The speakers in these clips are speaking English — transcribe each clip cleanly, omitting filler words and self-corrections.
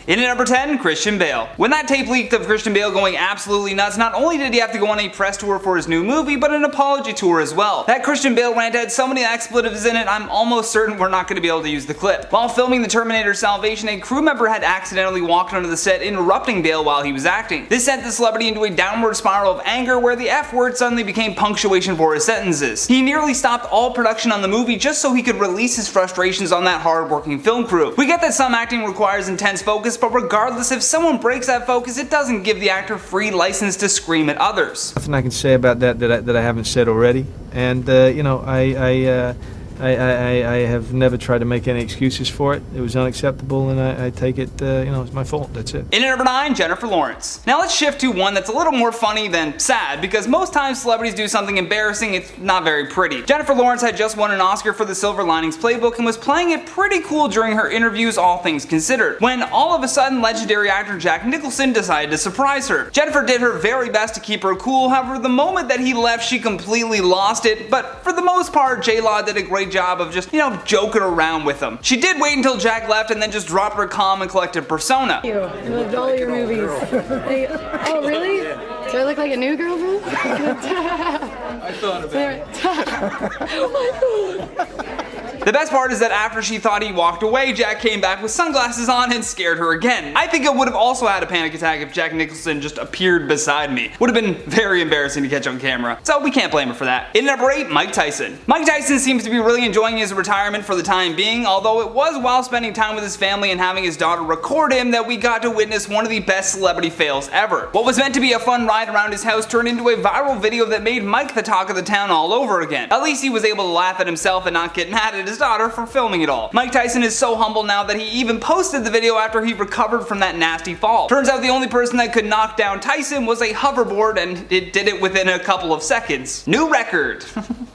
In at number 10, Christian Bale. When that tape leaked of Christian Bale going absolutely nuts, not only did he have to go on a press tour for his new movie, but an apology tour as well. That Christian Bale rant had so many expletives in it, I'm almost certain we're not going to be able to use the clip. While filming The Terminator Salvation, a crew member had accidentally walked onto the set, interrupting Bale while he was acting. This sent the celebrity into a downward spiral of anger where the F word suddenly became punctuation for his sentences. He nearly stopped all production on the movie just so he could release his frustrations on that hard-working film crew. We get that some acting requires intense focus, but regardless, if someone breaks that focus, it doesn't give the actor free license to scream at others. Nothing I can say about that I haven't said already, and you know, I have never tried to make any excuses for it. It was unacceptable, and I take it, you know, it's my fault. That's it. In at number 9, Jennifer Lawrence. Now let's shift to one that's a little more funny than sad, because most times celebrities do something embarrassing, it's not very pretty. Jennifer Lawrence had just won an Oscar for The Silver Linings Playbook and was playing it pretty cool during her interviews, all things considered, when all of a sudden legendary actor Jack Nicholson decided to surprise her. Jennifer did her very best to keep her cool, however the moment that he left she completely lost it, but for the most part J-Law did a great job of just, you know, joking around with him. She did wait until Jack left and then just dropped her calm and collected persona. I loved all your movies. Oh really? Do I look like a new girl, bro? I thought The best part is that after she thought he walked away, Jack came back with sunglasses on and scared her again. I think I would have also had a panic attack if Jack Nicholson just appeared beside me. Would have been very embarrassing to catch on camera, so we can't blame her for that. In number 8, Mike Tyson. Mike Tyson seems to be really enjoying his retirement for the time being, although it was while spending time with his family and having his daughter record him that we got to witness one of the best celebrity fails ever. What was meant to be a fun ride around his house turned into a viral video that made Mike the talk of the town all over again. At least he was able to laugh at himself and not get mad at his daughter for filming it all. Mike Tyson is so humble now that he even posted the video after he recovered from that nasty fall. Turns out the only person that could knock down Tyson was a hoverboard, and it did it within a couple of seconds. New record.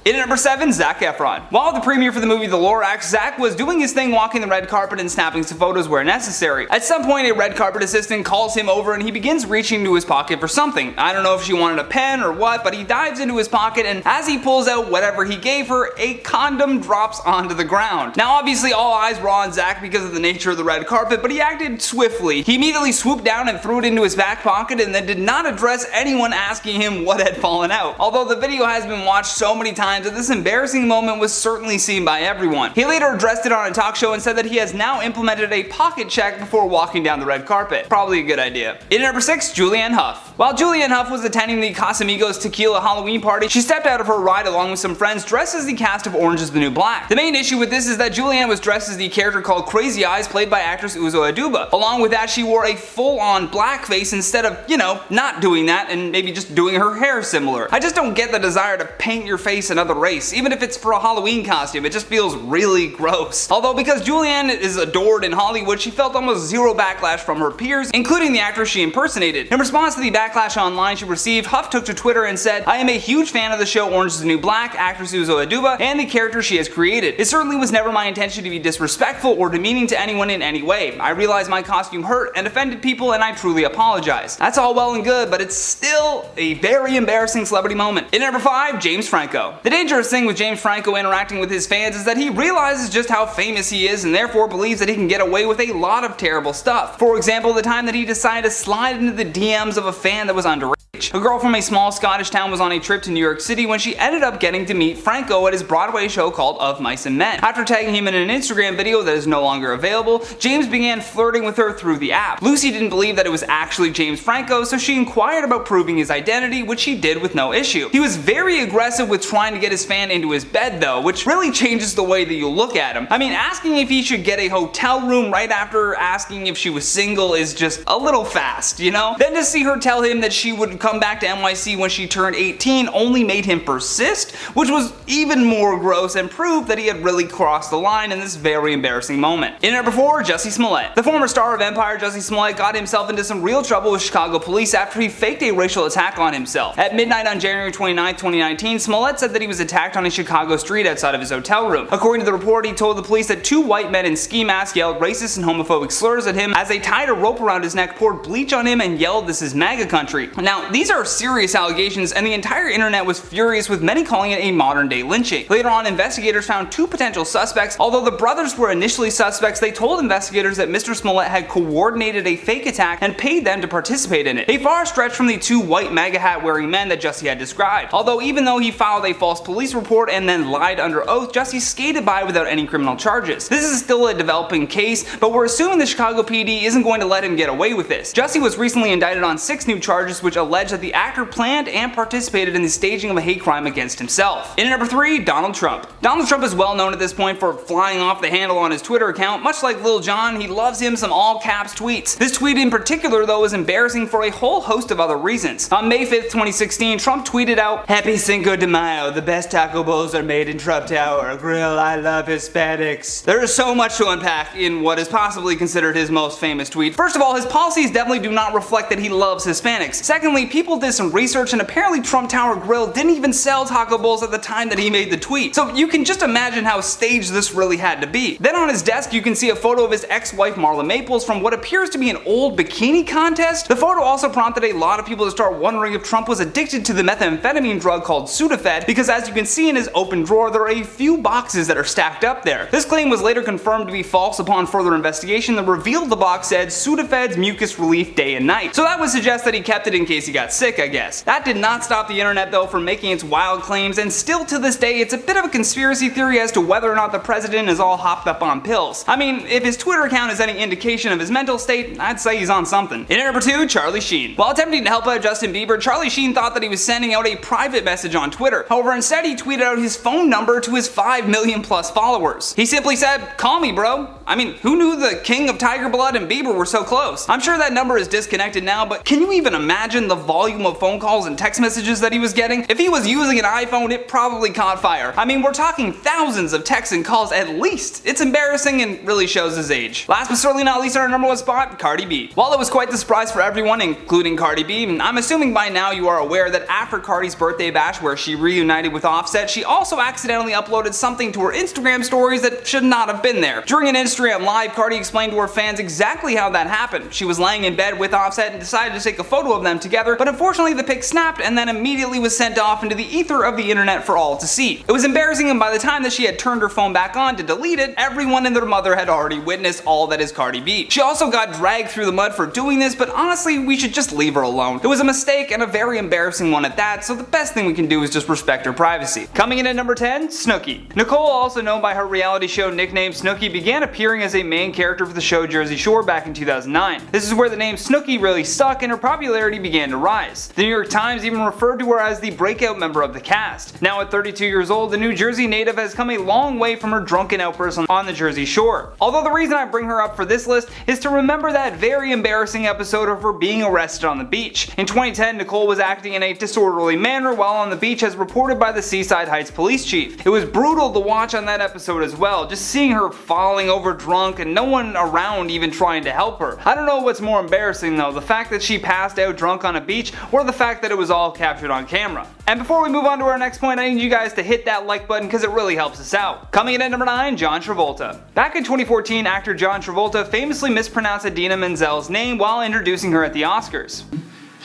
In at number 7, Zac Efron. While at the premiere for the movie The Lorax, Zac was doing his thing walking the red carpet and snapping some photos where necessary. At some point, a red carpet assistant calls him over and he begins reaching into his pocket for something. I don't know if she wanted a pen or what, but he dives into his pocket, and as he pulls out whatever he gave her, a condom drops onto the ground. Now obviously all eyes were on Zac because of the nature of the red carpet, but he acted swiftly. He immediately swooped down and threw it into his back pocket and then did not address anyone asking him what had fallen out. Although the video has been watched so many times that this embarrassing moment was certainly seen by everyone. He later addressed it on a talk show and said that he has now implemented a pocket check before walking down the red carpet. Probably a good idea. In at number 6, Julianna Hough. While Julianna Hough was attending the Casamigos Tequila Halloween party, she stepped out of her ride along with some friends dressed as the cast of Orange is the New Black. The main issue with this is that Julianna was dressed as the character called Crazy Eyes, played by actress Uzo Aduba. Along with that, she wore a full-on blackface instead of, you know, not doing that and maybe just doing her hair similar. I just don't get the desire to paint your face another race, even if it's for a Halloween costume. It just feels really gross. Although because Julianna is adored in Hollywood, she felt almost zero backlash from her peers, including the actress she impersonated. In response to the backlash online she received, Hough took to Twitter and said, "I am a huge fan of the show Orange is the New Black, actress Uzo Aduba, and the character she has created. It certainly was never my intention to be disrespectful or demeaning to anyone in any way. I realize my costume hurt and offended people, and I truly apologize." That's all well and good, but it's still a very embarrassing celebrity moment. In number 5, James Franco. The dangerous thing with James Franco interacting with his fans is that he realizes just how famous he is and therefore believes that he can get away with a lot of terrible stuff. For example, the time that he decided to slide into the DMs of a fan that was underage. A girl from a small Scottish town was on a trip to New York City when she ended up getting to meet Franco at his Broadway show called Of Mice and Men. After tagging him in an Instagram video that is no longer available, James began flirting with her through the app. Lucy didn't believe that it was actually James Franco, so she inquired about proving his identity, which he did with no issue. He was very aggressive with trying to get his fan into his bed though, which really changes the way that you look at him. I mean, asking if he should get a hotel room right after asking if she was single is just a little fast, you know? Then to see her tell him that she would come back to NYC when she turned 18 only made him persist, which was even more gross and proved that he had really crossed the line in this very embarrassing moment. In number 4, Jussie Smollett. The former star of Empire, Jussie Smollett, got himself into some real trouble with Chicago police after he faked a racial attack on himself. At midnight on January 29, 2019, Smollett said that he was attacked on a Chicago street outside of his hotel room. According to the report, he told the police that 2 white men in ski masks yelled racist and homophobic slurs at him as they tied a rope around his neck, poured bleach on him, and yelled, "This is MAGA country." Now, These are serious allegations, and the entire internet was furious, with many calling it a modern day lynching. Later on, investigators found 2 potential suspects. Although the brothers were initially suspects, they told investigators that Mr. Smollett had coordinated a fake attack and paid them to participate in it. A far stretch from the 2 white MAGA hat wearing men that Jussie had described. Although even though he filed a false police report and then lied under oath, Jussie skated by without any criminal charges. This is still a developing case, but we're assuming the Chicago PD isn't going to let him get away with this. Jussie was recently indicted on 6 new charges which allege that the actor planned and participated in the staging of a hate crime against himself. In at number 3, Donald Trump. Donald Trump is well known at this point for flying off the handle on his Twitter account. Much like Lil Jon, he loves him some all caps tweets. This tweet in particular though is embarrassing for a whole host of other reasons. On May 5th, 2016, Trump tweeted out, "Happy Cinco de Mayo, the best taco bowls are made in Trump Tower. Grill, I love Hispanics." There is so much to unpack in what is possibly considered his most famous tweet. First of all, his policies definitely do not reflect that he loves Hispanics. Secondly, people did some research and apparently Trump Tower Grill didn't even sell taco bowls at the time that he made the tweet. So you can just imagine how staged this really had to be. Then on his desk you can see a photo of his ex-wife Marla Maples from what appears to be an old bikini contest. The photo also prompted a lot of people to start wondering if Trump was addicted to the methamphetamine drug called Sudafed, because as you can see in his open drawer there are a few boxes that are stacked up there. This claim was later confirmed to be false upon further investigation that revealed the box said Sudafed's mucus relief day and night. So that would suggest that he kept it in case he got sick, I guess. That did not stop the internet though from making its wild claims, and still to this day it's a bit of a conspiracy theory as to whether or not the president is all hopped up on pills. I mean, if his Twitter account is any indication of his mental state, I'd say he's on something. In at number 2, Charlie Sheen. While attempting to help out Justin Bieber, Charlie Sheen thought that he was sending out a private message on Twitter. However, instead he tweeted out his phone number to his 5 million plus followers. He simply said, "Call me, bro." I mean, who knew the king of Tiger Blood and Bieber were so close? I'm sure that number is disconnected now, but can you even imagine the volume of phone calls and text messages that he was getting? If he was using an iPhone, it probably caught fire. I mean, we're talking thousands of texts and calls at least. It's embarrassing and really shows his age. Last but certainly not least on our number 1 spot, Cardi B. While it was quite the surprise for everyone, including Cardi B, I'm assuming by now you are aware that after Cardi's birthday bash where she reunited with Offset, she also accidentally uploaded something to her Instagram stories that should not have been there. During an Instagram live, Cardi explained to her fans exactly how that happened. She was laying in bed with Offset and decided to take a photo of them together, but unfortunately the pic snapped and then immediately was sent off into the ether of the internet for all to see. It was embarrassing, and by the time that she had turned her phone back on to delete it, everyone and their mother had already witnessed all that is Cardi B. She also got dragged through the mud for doing this, but honestly we should just leave her alone. It was a mistake and a very embarrassing one at that, so the best thing we can do is just respect her privacy. Coming in at number 10, Snooki. Nicole, also known by her reality show nickname Snooki, began appearing as a main character for the show Jersey Shore back in 2009. This is where the name Snooki really stuck and her popularity began to rise. The New York Times even referred to her as the breakout member of the cast. Now at 32 years old, the New Jersey native has come a long way from her drunken outbursts on the Jersey Shore. Although the reason I bring her up for this list is to remember that very embarrassing episode of her being arrested on the beach. In 2010, Nicole was acting in a disorderly manner while on the beach as reported by the Seaside Heights police chief. It was brutal to watch on that episode as well, just seeing her falling over drunk and no one around even trying to help her. I don't know what's more embarrassing though, the fact that she passed out drunk on a beach or the fact that it was all captured on camera. And before we move on to our next point, I need you guys to hit that like button because it really helps us out. Coming in at number 9, John Travolta. Back in 2014, actor John Travolta famously mispronounced Idina Menzel's name while introducing her at the Oscars.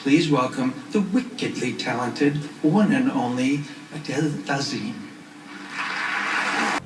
Please welcome the wickedly talented one and only Adele Dazeem.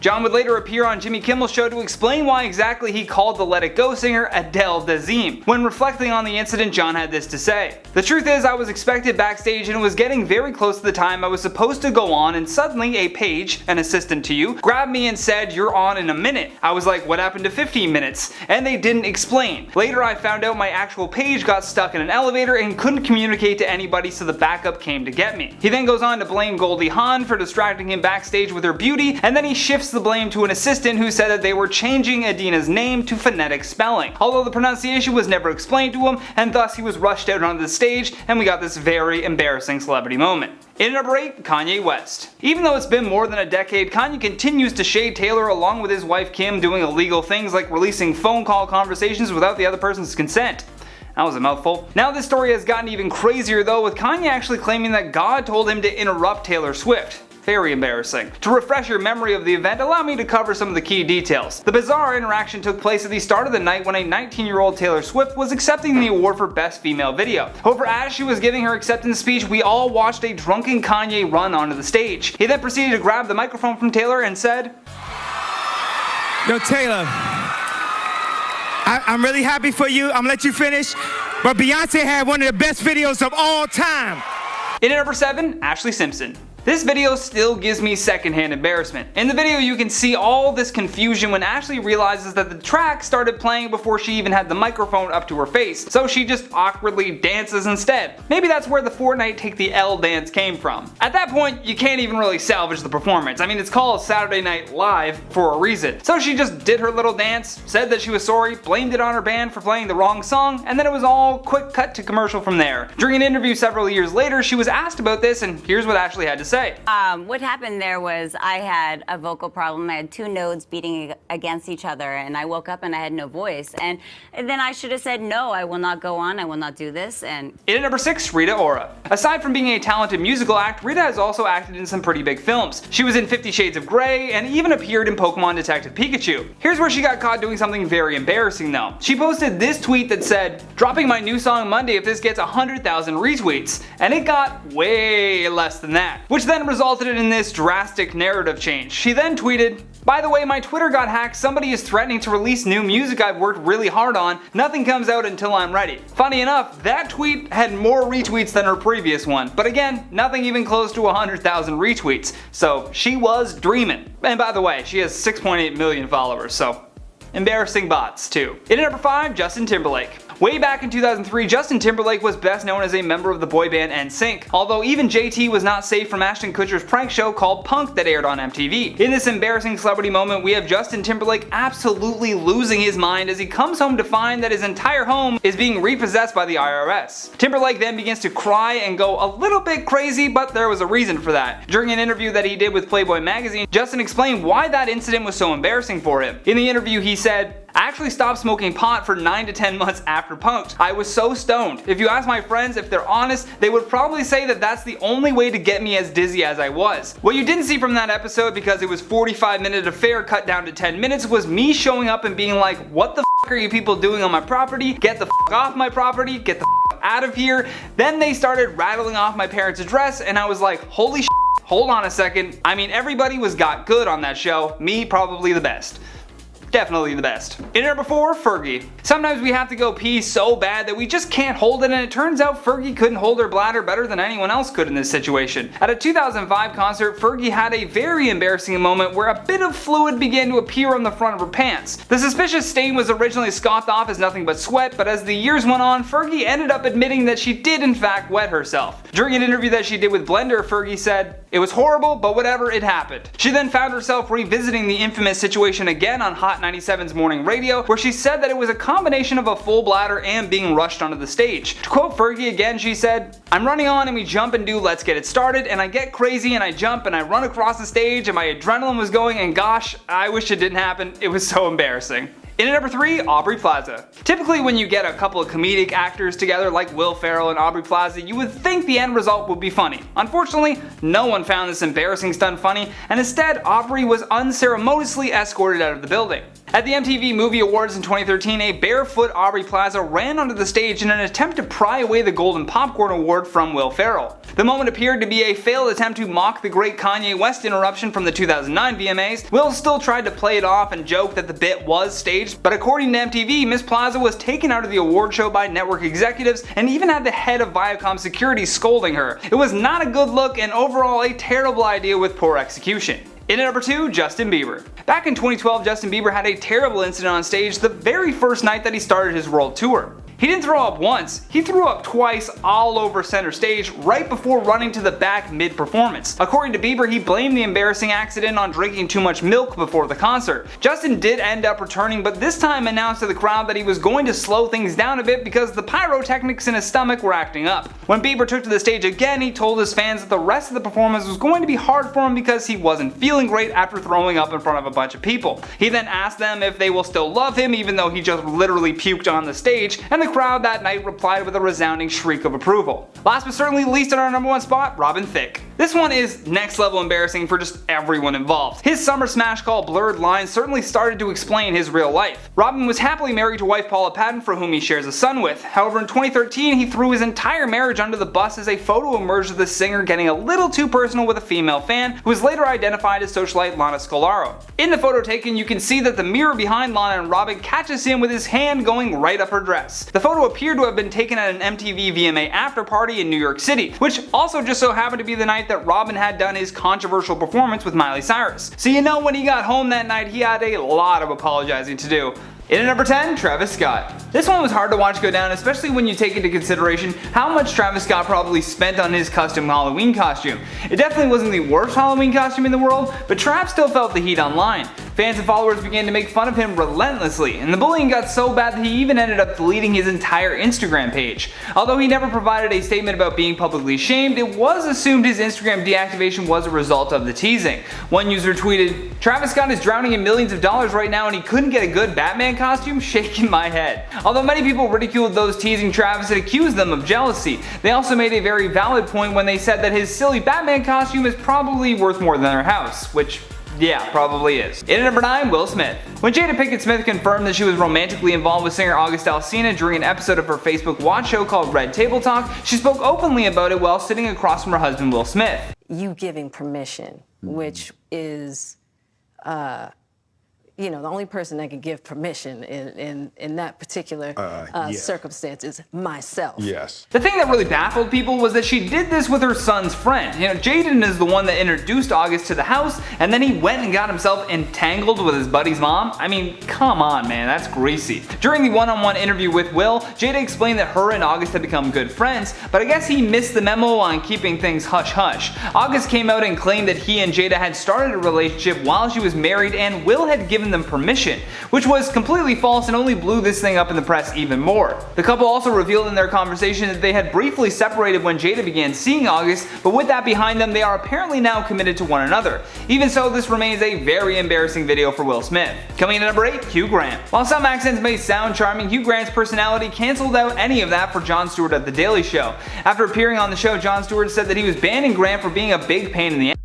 John would later appear on Jimmy Kimmel's show to explain why exactly he called the Let It Go singer Adele Dazeem. When reflecting on the incident, John had this to say: "The truth is I was expected backstage and it was getting very close to the time I was supposed to go on, and suddenly a page, an assistant to you, grabbed me and said, 'You're on in a minute.' I was like, 'What happened to 15 minutes?' And they didn't explain. Later I found out my actual page got stuck in an elevator and couldn't communicate to anybody, so the backup came to get me." He then goes on to blame Goldie Hawn for distracting him backstage with her beauty, and then he shifts the blame to an assistant who said that they were changing Idina's name to phonetic spelling, although the pronunciation was never explained to him, and thus he was rushed out onto the stage and we got this very embarrassing celebrity moment. In at number 8, Kanye West. Even though it's been more than a decade, Kanye continues to shade Taylor along with his wife Kim, doing illegal things like releasing phone call conversations without the other person's consent. That was a mouthful. Now this story has gotten even crazier though, with Kanye actually claiming that God told him to interrupt Taylor Swift. very embarrassing. To refresh your memory of the event, allow me to cover some of the key details. The bizarre interaction took place at the start of the night when a 19-year-old Taylor Swift was accepting the award for Best Female Video. However, as she was giving her acceptance speech, we all watched a drunken Kanye run onto the stage. He then proceeded to grab the microphone from Taylor and said, "Yo, Taylor, I'm really happy for you. I'm gonna let you finish, but Beyonce had one of the best videos of all time." In at number 7, Ashley Simpson. This video still gives me secondhand embarrassment. In the video you can see all this confusion when Ashley realizes that the track started playing before she even had the microphone up to her face, so she just awkwardly dances instead. Maybe that's where the Fortnite Take the L dance came from. At that point, you can't even really salvage the performance. I mean, it's called Saturday Night Live for a reason. So she just did her little dance, said that she was sorry, blamed it on her band for playing the wrong song, and then it was all quick cut to commercial from there. During an interview several years later, she was asked about this, and here's what Ashley had to say. What happened there was I had a vocal problem. I had two nodes beating against each other, and I woke up and I had no voice. And then I should have said, no, I will not go on, I will not do this. And in at number 6, Rita Ora. Aside from being a talented musical act, Rita has also acted in some pretty big films. She was in 50 Shades of Grey and even appeared in Pokemon Detective Pikachu. Here's where she got caught doing something very embarrassing though. She posted this tweet that said, "Dropping my new song Monday if this gets 100,000 retweets," and it got way less than that, which then resulted in this drastic narrative change. She then tweeted, "By the way, my Twitter got hacked. Somebody is threatening to release new music I've worked really hard on. Nothing comes out until I'm ready." Funny enough, that tweet had more retweets than her previous one, but again, nothing even close to 100,000 retweets. So she was dreaming. And by the way, she has 6.8 million followers, so embarrassing bots too. In at number 5, Justin Timberlake. Way back in 2003, Justin Timberlake was best known as a member of the boy band NSYNC, although even JT was not safe from Ashton Kutcher's prank show called Punk that aired on MTV. In this embarrassing celebrity moment, we have Justin Timberlake absolutely losing his mind as he comes home to find that his entire home is being repossessed by the IRS. Timberlake then begins to cry and go a little bit crazy, but there was a reason for that. During an interview that he did with Playboy magazine, Justin explained why that incident was so embarrassing for him. In the interview he said, "I actually stopped smoking pot for 9 to 10 months after Punk'd. I was so stoned. If you ask my friends if they're honest, they would probably say that that's the only way to get me as dizzy as I was." What you didn't see from that episode, because it was 45-minute affair cut down to 10 minutes, was me showing up and being like, "What the f*** are you people doing on my property? Get the f*** off my property, get the f*** out of here." Then they started rattling off my parents' address and I was like, holy shit, hold on a second. I mean, everybody was got good on that show, me probably the best. Definitely the best. In number 4, Fergie. Sometimes we have to go pee so bad that we just can't hold it, and it turns out Fergie couldn't hold her bladder better than anyone else could in this situation. At a 2005 concert, Fergie had a very embarrassing moment where a bit of fluid began to appear on the front of her pants. The suspicious stain was originally scoffed off as nothing but sweat, but as the years went on, Fergie ended up admitting that she did in fact wet herself. During an interview that she did with Blender, Fergie said, "It was horrible, but whatever, it happened." She then found herself revisiting the infamous situation again on Hot 97's morning radio, where she said that it was a combination of a full bladder and being rushed onto the stage. To quote Fergie again, she said, "I'm running on and we jump and do Let's Get It Started, and I get crazy and I jump and I run across the stage and my adrenaline was going, and gosh, I wish it didn't happen. It was so embarrassing." In at number 3, Aubrey Plaza. Typically when you get a couple of comedic actors together like Will Ferrell and Aubrey Plaza, you would think the end result would be funny. Unfortunately, no one found this embarrassing stunt funny, and instead Aubrey was unceremoniously escorted out of the building. At the MTV Movie Awards in 2013, a barefoot Aubrey Plaza ran onto the stage in an attempt to pry away the Golden Popcorn Award from Will Ferrell. The moment appeared to be a failed attempt to mock the great Kanye West interruption from the 2009 VMAs. Will still tried to play it off and joke that the bit was staged, but according to MTV, Miss Plaza was taken out of the award show by network executives and even had the head of Viacom security scolding her. It was not a good look and overall a terrible idea with poor execution. In at number 2, Justin Bieber. Back in 2012, Justin Bieber had a terrible incident on stage the very first night that he started his world tour. He didn't throw up once, he threw up twice all over center stage right before running to the back mid-performance. According to Bieber, he blamed the embarrassing accident on drinking too much milk before the concert. Justin did end up returning, but this time announced to the crowd that he was going to slow things down a bit because the pyrotechnics in his stomach were acting up. When Bieber took to the stage again, he told his fans that the rest of the performance was going to be hard for him because he wasn't feeling great after throwing up in front of a bunch of people. He then asked them if they will still love him even though he just literally puked on the stage, and the crowd that night replied with a resounding shriek of approval. Last but certainly least, on our number 1 spot, Robin Thicke. This one is next level embarrassing for just everyone involved. His summer smash called Blurred Lines certainly started to explain his real life. Robin was happily married to wife Paula Patton, for whom he shares a son with. However, in 2013 he threw his entire marriage under the bus as a photo emerged of the singer getting a little too personal with a female fan, who was later identified as socialite Lana Scolaro. In the photo taken, you can see that the mirror behind Lana and Robin catches him with his hand going right up her dress. The photo appeared to have been taken at an MTV VMA after party in New York City, which also just so happened to be the night that Robin had done his controversial performance with Miley Cyrus. So you know when he got home that night he had a lot of apologizing to do. In at number 10, Travis Scott. This one was hard to watch go down, especially when you take into consideration how much Travis Scott probably spent on his custom Halloween costume. It definitely wasn't the worst Halloween costume in the world, but Trav still felt the heat online. Fans and followers began to make fun of him relentlessly, and the bullying got so bad that he even ended up deleting his entire Instagram page. Although he never provided a statement about being publicly shamed, it was assumed his Instagram deactivation was a result of the teasing. One user tweeted, "Travis Scott is drowning in millions of dollars right now and he couldn't get a good Batman costume? Shaking my head." Although many people ridiculed those teasing Travis and accused them of jealousy, they also made a very valid point when they said that his silly Batman costume is probably worth more than their house, which yeah, probably is. In at number 9, Will Smith. When Jada Pinkett Smith confirmed that she was romantically involved with singer August Alsina during an episode of her Facebook watch show called Red Table Talk, she spoke openly about it while sitting across from her husband Will Smith. You giving permission, which is, you know, the only person that can give permission in that particular circumstance is myself. Yes. The thing that really baffled people was that she did this with her son's friend. You know, Jaden is the one that introduced August to the house, and then he went and got himself entangled with his buddy's mom. I mean, come on, man, that's greasy. During the one-on-one interview with Will, Jada explained that her and August had become good friends, but I guess he missed the memo on keeping things hush-hush. August came out and claimed that he and Jada had started a relationship while she was married, and Will had given them permission, which was completely false and only blew this thing up in the press even more. The couple also revealed in their conversation that they had briefly separated when Jada began seeing August, but with that behind them, they are apparently now committed to one another. Even so, this remains a very embarrassing video for Will Smith. Coming in at number 8, Hugh Grant. While some accents may sound charming, Hugh Grant's personality canceled out any of that for Jon Stewart at The Daily Show. After appearing on the show, Jon Stewart said that he was banning Grant for being a big pain in the ass.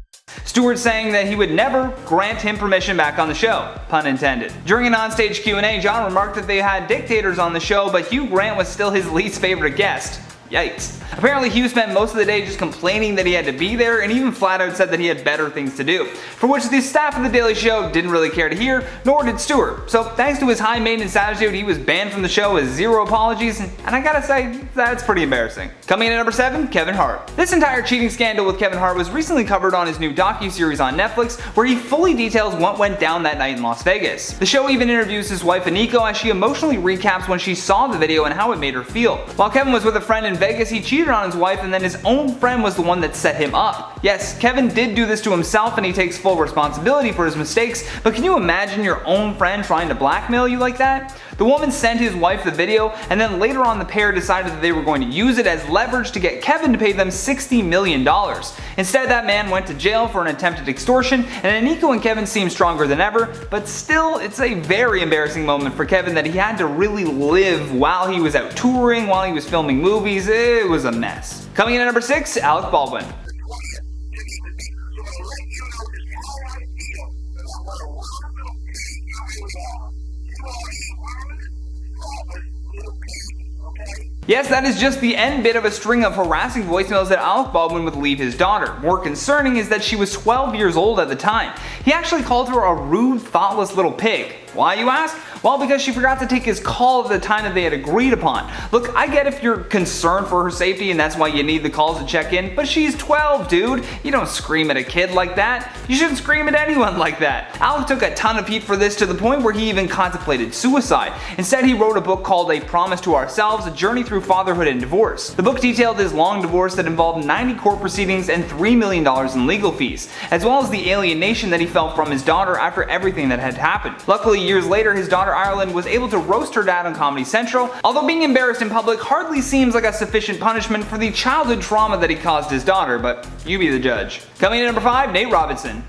Stewart saying that he would never grant him permission back on the show, pun intended. During an onstage Q&A, John remarked that they had dictators on the show, but Hugh Grant was still his least favorite guest. Yikes. Apparently Hugh spent most of the day just complaining that he had to be there and even flat out said that he had better things to do, for which the staff of The Daily Show didn't really care to hear, nor did Stewart. So thanks to his high maintenance attitude, he was banned from the show with zero apologies, and I gotta say, that's pretty embarrassing. Coming in at number 7, Kevin Hart. This entire cheating scandal with Kevin Hart was recently covered on his new docu-series on Netflix, where he fully details what went down that night in Las Vegas. The show even interviews his wife Aniko as she emotionally recaps when she saw the video and how it made her feel. While Kevin was with a friend in Vegas, he cheated on his wife and then his own friend was the one that set him up. Yes, Kevin did do this to himself and he takes full responsibility for his mistakes, but can you imagine your own friend trying to blackmail you like that? The woman sent his wife the video, and then later on the pair decided that they were going to use it as leverage to get Kevin to pay them $60 million. Instead, that man went to jail for an attempted extortion, and Aniko and Kevin seem stronger than ever, but still, it's a very embarrassing moment for Kevin that he had to really live while he was out touring, while he was filming movies. It was a mess. Coming in at number 6, Alec Baldwin. Yes, that is just the end bit of a string of harassing voicemails that Alec Baldwin would leave his daughter. More concerning is that she was 12 years old at the time. He actually called her a rude, thoughtless little pig. Why, you ask? Well, because she forgot to take his call at the time that they had agreed upon. Look, I get if you're concerned for her safety and that's why you need the calls to check in, but she's 12, dude. You don't scream at a kid like that. You shouldn't scream at anyone like that. Alec took a ton of heat for this to the point where he even contemplated suicide. Instead, he wrote a book called A Promise to Ourselves, A Journey Through Fatherhood and Divorce. The book detailed his long divorce that involved 90 court proceedings and $3 million in legal fees, as well as the alienation that he felt from his daughter after everything that had happened. Luckily, years later, his daughter Ireland was able to roast her dad on Comedy Central, although being embarrassed in public hardly seems like a sufficient punishment for the childhood trauma that he caused his daughter, but you be the judge. Coming in at number 5, Nate Robinson.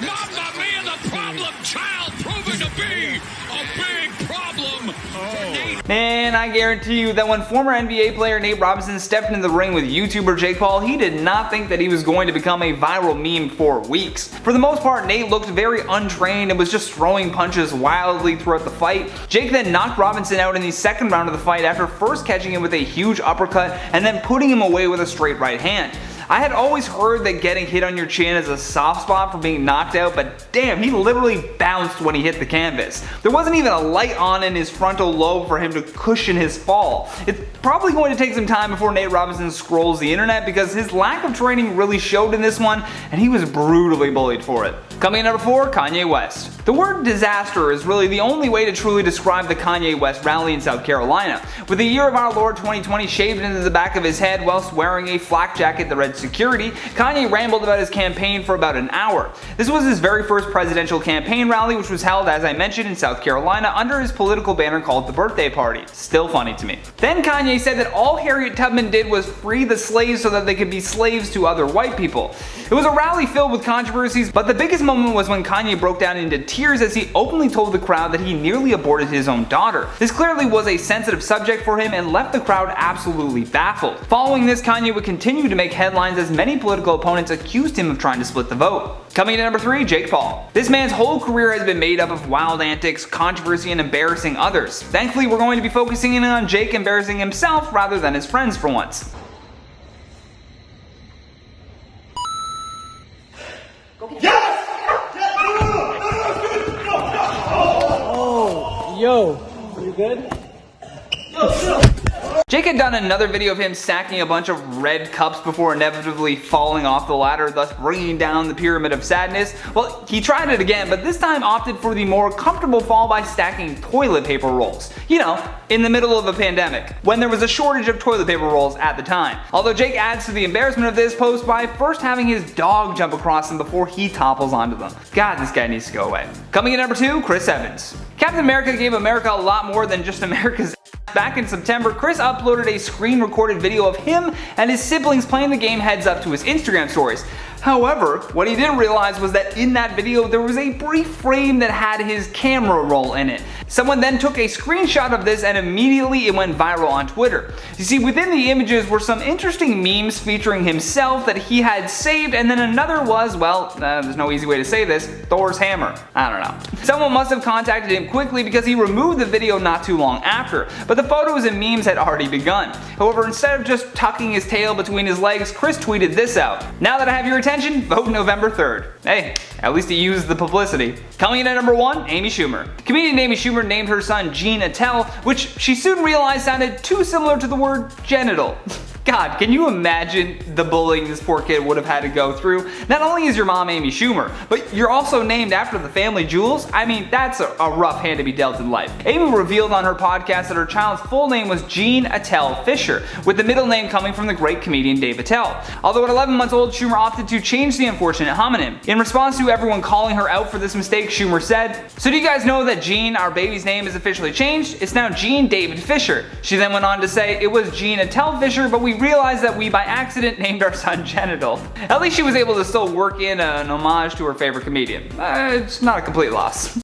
Mamma mia, the problem child proving to be a big problem for Nate And I guarantee you that when former NBA player Nate Robinson stepped into the ring with YouTuber Jake Paul, he did not think that he was going to become a viral meme for weeks. For the most part, Nate looked very untrained and was just throwing punches wildly throughout the fight. Jake then knocked Robinson out in the second round of the fight after first catching him with a huge uppercut and then putting him away with a straight right hand. I had always heard that getting hit on your chin is a soft spot for being knocked out, but damn, he literally bounced when he hit the canvas. There wasn't even a light on in his frontal lobe for him to cushion his fall. It's probably going to take some time before Nate Robinson scrolls the internet because his lack of training really showed in this one, and he was brutally bullied for it. Coming in number 4, Kanye West. The word disaster is really the only way to truly describe the Kanye West rally in South Carolina. With the year of our Lord 2020 shaved into the back of his head whilst wearing a flak jacket that read security, Kanye rambled about his campaign for about an hour. This was his very first presidential campaign rally, which was held, as I mentioned, in South Carolina under his political banner called the Birthday Party. Still funny to me. Then Kanye said that all Harriet Tubman did was free the slaves so that they could be slaves to other white people. It was a rally filled with controversies, but the biggest moment was when Kanye broke down into tears as he openly told the crowd that he nearly aborted his own daughter. This clearly was a sensitive subject for him and left the crowd absolutely baffled. Following this, Kanye would continue to make headlines as many political opponents accused him of trying to split the vote. Coming in at number 3, Jake Paul. This man's whole career has been made up of wild antics, controversy, and embarrassing others. Thankfully, we're going to be focusing in on Jake embarrassing himself rather than his friends for once. Yo, you good? Jake had done another video of him stacking a bunch of red cups before inevitably falling off the ladder, thus bringing down the pyramid of sadness. Well, he tried it again, but this time opted for the more comfortable fall by stacking toilet paper rolls. You know, in the middle of a pandemic, when there was a shortage of toilet paper rolls at the time. Although Jake adds to the embarrassment of this post by first having his dog jump across them before he topples onto them. God, this guy needs to go away. Coming in at number 2, Chris Evans. Captain America gave America a lot more than just America's. Back in September, Chris uploaded a screen-recorded video of him and his siblings playing the game Heads Up to his Instagram stories. However, what he didn't realize was that in that video there was a brief frame that had his camera roll in it. Someone then took a screenshot of this and immediately it went viral on Twitter. You see, within the images were some interesting memes featuring himself that he had saved, and then another was, well, there's no easy way to say this, Thor's hammer. I don't know. Someone must have contacted him quickly because he removed the video not too long after, but the photos and memes had already begun. However, instead of just tucking his tail between his legs, Chris tweeted this out. Now that I have your attention, vote November 3rd. Hey, at least he used the publicity. Coming in at number 1, Amy Schumer. Comedian Amy Schumer named her son Gene Attell, which she soon realized sounded too similar to the word genital. God, can you imagine the bullying this poor kid would have had to go through? Not only is your mom Amy Schumer, but you're also named after the family jewels? I mean, that's a rough hand to be dealt in life. Amy revealed on her podcast that her child's full name was Gene Attell Fisher, with the middle name coming from the great comedian Dave Attell. Although at 11 months old, Schumer opted to change the unfortunate homonym. In response to everyone calling her out for this mistake, Schumer said, "So do you guys know that Gene, our baby's name, is officially changed? It's now Gene David Fisher." She then went on to say, "It was Gene Attell Fisher, but we realized that we by accident named our son Genital." At least she was able to still work in an homage to her favorite comedian. It's not a complete loss.